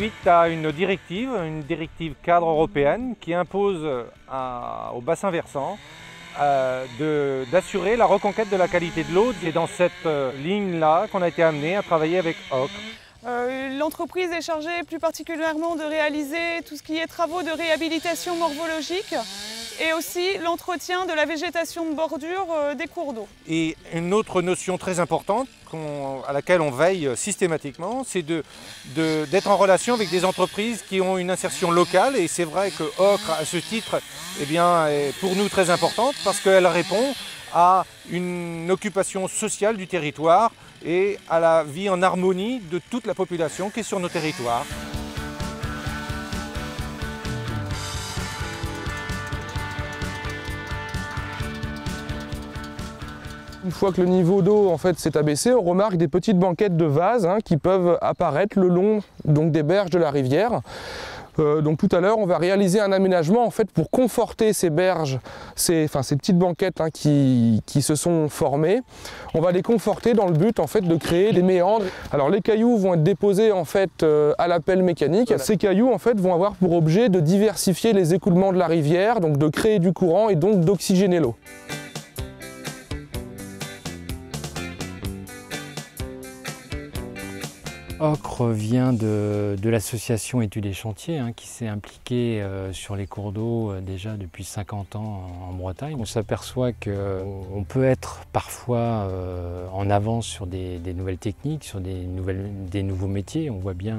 suite à une directive cadre européenne qui impose au bassin versant d'assurer la reconquête de la qualité de l'eau. C'est dans cette ligne-là qu'on a été amené à travailler avec Ocre. L'entreprise est chargée plus particulièrement de réaliser tout ce qui est travaux de réhabilitation morphologique et aussi l'entretien de la végétation de bordure des cours d'eau. Et une autre notion très importante à laquelle on veille systématiquement, c'est d'être en relation avec des entreprises qui ont une insertion locale. Et c'est vrai que Ocre, à ce titre, est pour nous très importante parce qu'elle répond à une occupation sociale du territoire et à la vie en harmonie de toute la population qui est sur nos territoires. Une fois que le niveau d'eau s'est abaissé, on remarque des petites banquettes de vases qui peuvent apparaître le long des berges de la rivière. Donc tout à l'heure, on va réaliser un aménagement pour conforter ces berges, ces petites banquettes qui se sont formées. On va les conforter dans le but de créer des méandres. Alors les cailloux vont être déposés à la pelle mécanique. Ces cailloux vont avoir pour objet de diversifier les écoulements de la rivière, donc de créer du courant et donc d'oxygéner l'eau. Ocre vient de l'association Études et Chantiers qui s'est impliquée sur les cours d'eau déjà depuis 50 ans en Bretagne. On s'aperçoit qu'on peut être parfois en avance sur des nouvelles techniques, sur des nouveaux métiers. On voit bien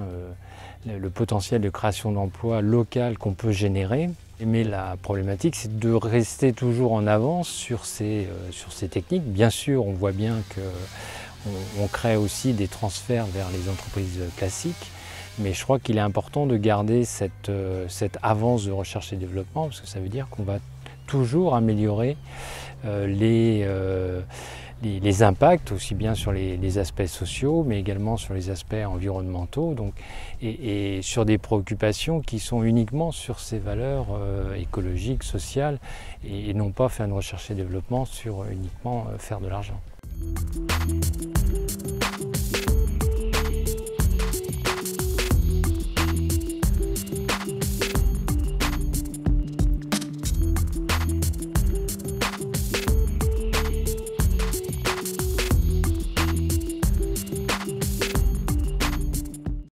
le potentiel de création d'emplois local qu'on peut générer. Mais la problématique, c'est de rester toujours en avance sur ces techniques. Bien sûr, on voit bien que on crée aussi des transferts vers les entreprises classiques, mais je crois qu'il est important de garder cette avance de recherche et développement, parce que ça veut dire qu'on va toujours améliorer les impacts, aussi bien sur les aspects sociaux, mais également sur les aspects environnementaux, et sur des préoccupations qui sont uniquement sur ces valeurs écologiques, sociales, et non pas faire une recherche et développement sur uniquement faire de l'argent.